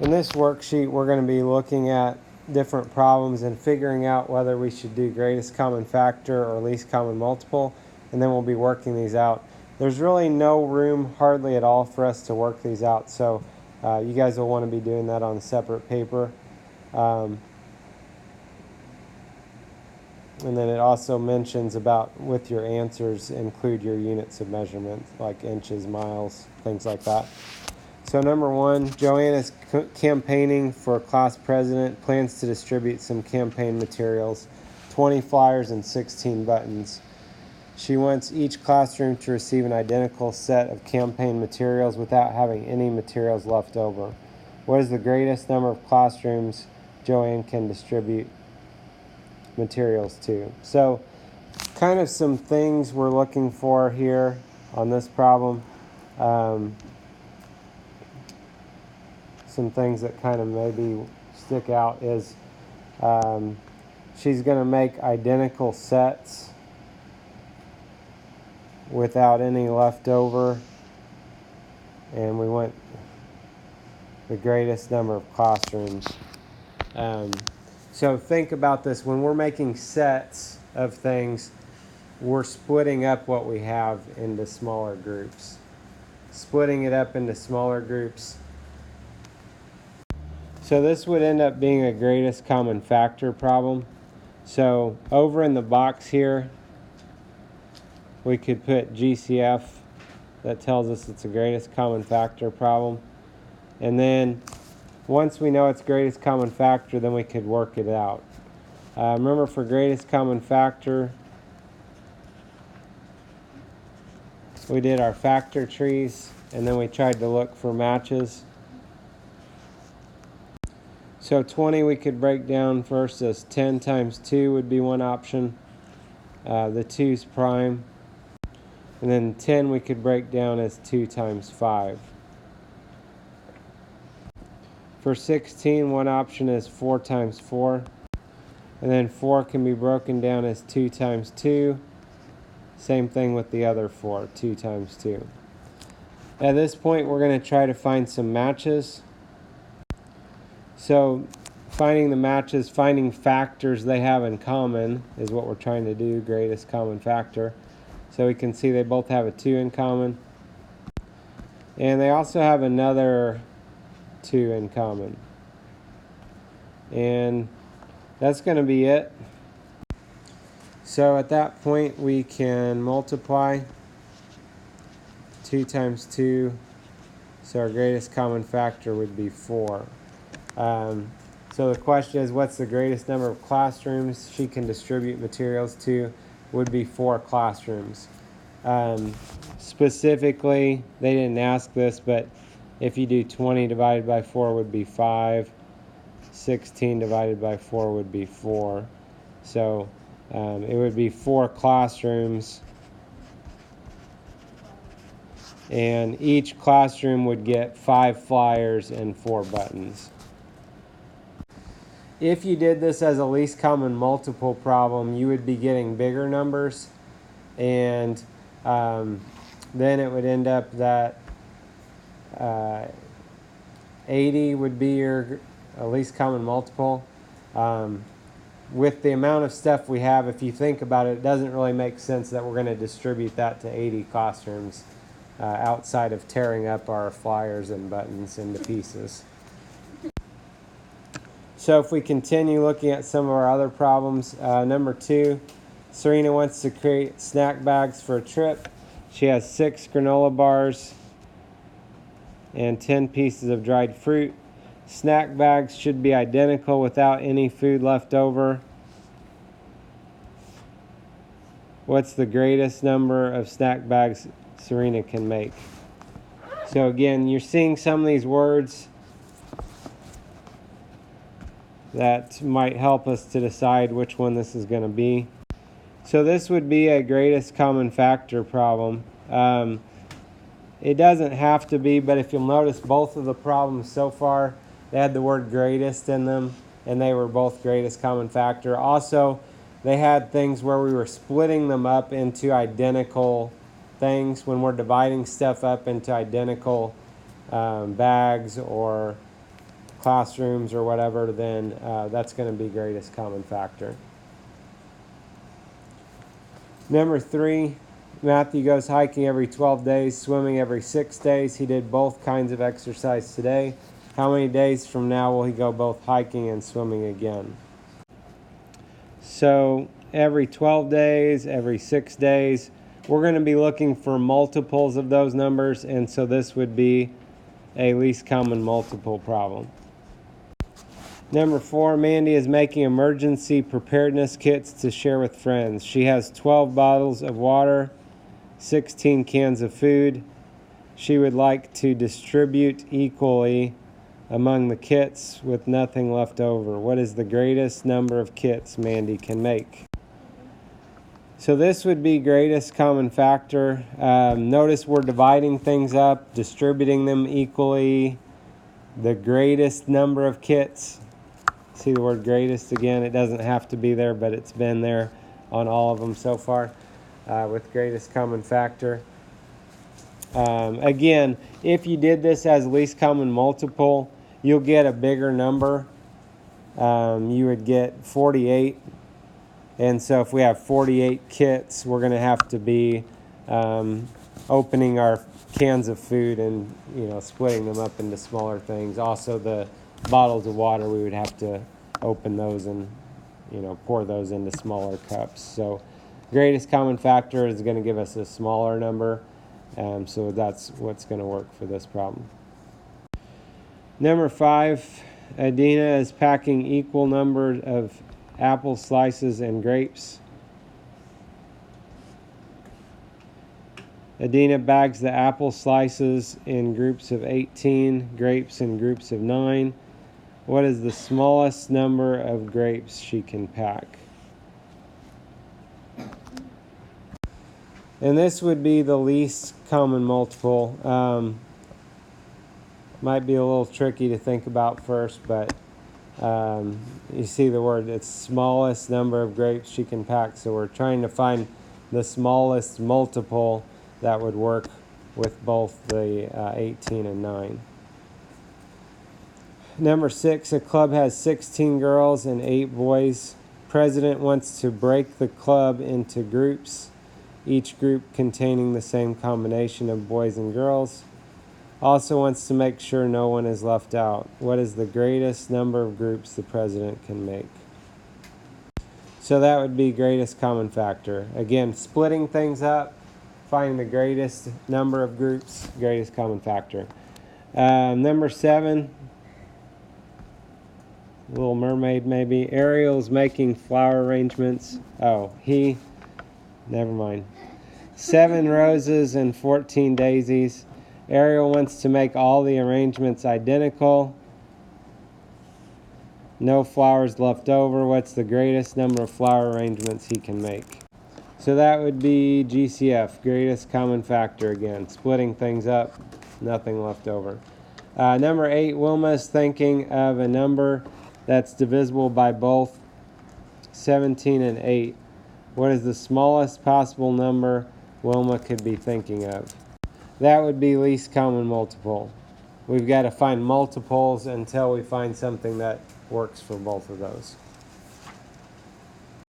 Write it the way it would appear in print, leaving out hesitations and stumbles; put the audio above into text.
In this worksheet, we're going to be looking at different problems and figuring out whether we should do greatest common factor or least common multiple, and then we'll be working these out. There's really no room hardly at all for us to work these out, so you guys will want to be doing that on a separate paper. And then it also mentions about, with your answers, include your units of measurement, like inches, miles, things like that. So number one, Joanne is campaigning for class president, plans to distribute some campaign materials, 20 flyers and 16 buttons. She wants each classroom to receive an identical set of campaign materials without having any materials left over. What is the greatest number of classrooms Joanne can distribute materials to? So kind of some things we're looking for here on this problem. Some things that kind of maybe stick out is she's going to make identical sets without any left over, and we want the greatest number of classrooms. So think about this. When we're making sets of things, we're splitting up what we have into smaller groups. Splitting it up into smaller groups. So this would end up being a greatest common factor problem. So over in the box here, we could put GCF. That tells us it's a greatest common factor problem. And then once we know it's greatest common factor, then we could work it out. Remember, for greatest common factor, we did our factor trees, and then we tried to look for matches. So 20 we could break down first as 10 times 2 would be one option. The 2's prime. And then 10 we could break down as 2 times 5. For 16, one option is 4 times 4. And then 4 can be broken down as 2 times 2. Same thing with the other 4, 2 times 2. At this point, we're going to try to find some matches. So finding the matches, finding factors they have in common is what we're trying to do, greatest common factor. So we can see they both have a 2 in common. And they also have another 2 in common. And that's going to be it. So at that point we can multiply 2 times 2. So our greatest common factor would be 4. So the question is, what's the greatest number of classrooms she can distribute materials to? Would be 4 classrooms. Specifically, they didn't ask this, but if you do 20 divided by 4 would be 5. 16 divided by 4 would be 4. So it would be 4 classrooms, and each classroom would get 5 flyers and 4 buttons. If you did this as a least common multiple problem, you would be getting bigger numbers, and then it would end up that 80 would be your least common multiple. With the amount of stuff we have, if you think about it, it doesn't really make sense that we're going to distribute that to 80 classrooms outside of tearing up our flyers and buttons into pieces. So if we continue looking at some of our other problems, number 2, Serena wants to create snack bags for a trip. She has 6 granola bars and 10 pieces of dried fruit. Snack bags should be identical without any food left over. What's the greatest number of snack bags Serena can make? So again, you're seeing some of these words that might help us to decide which one this is going to be. So this would be a greatest common factor problem. It doesn't have to be, but if you'll notice, both of the problems so far, they had the word greatest in them, and they were both greatest common factor. Also, they had things where we were splitting them up into identical things. When we're dividing stuff up into identical bags or classrooms or whatever, then that's going to be greatest common factor. Number 3, Matthew goes hiking every 12 days, swimming every 6 days. He did both kinds of exercise today. How many days from now will he go both hiking and swimming again? So every 12 days, every 6 days, we're going to be looking for multiples of those numbers, and so this would be a least common multiple problem. Number 4, Mandy is making emergency preparedness kits to share with friends. She has 12 bottles of water, 16 cans of food. She would like to distribute equally among the kits with nothing left over. What is the greatest number of kits Mandy can make? So this would be greatest common factor. Notice we're dividing things up, distributing them equally. The greatest number of kits. See the word greatest again? It doesn't have to be there, but it's been there on all of them so far with greatest common factor. Again, if you did this as least common multiple, you'll get a bigger number. You would get 48. And so if we have 48 kits, we're going to have to be opening our cans of food and splitting them up into smaller things. Also, the bottles of water, we would have to open those and pour those into smaller cups. So greatest common factor is going to give us a smaller number. So that's what's going to work for this problem. Number 5, Adina is packing equal number of apple slices and grapes. Adina bags the apple slices in groups of 18, grapes in groups of 9. What is the smallest number of grapes she can pack? And this would be the least common multiple. Might be a little tricky to think about first, but you see the word, it's smallest number of grapes she can pack. So we're trying to find the smallest multiple that would work with both the 18 and 9. Number 6, a club has 16 girls and 8 boys. President wants to break the club into groups, each group containing the same combination of boys and girls. Also wants to make sure no one is left out. What is the greatest number of groups the president can make? So that would be greatest common factor. Again, splitting things up, finding the greatest number of groups, greatest common factor. Number 7, Little Mermaid maybe. Ariel's making flower arrangements. Never mind. 7 roses and 14 daisies. Ariel wants to make all the arrangements identical. No flowers left over. What's the greatest number of flower arrangements he can make? So that would be GCF, greatest common factor again. Splitting things up, nothing left over. Number 8, Wilma is thinking of a number that's divisible by both 17 and 8. What is the smallest possible number Wilma could be thinking of? That would be least common multiple. We've got to find multiples until we find something that works for both of those.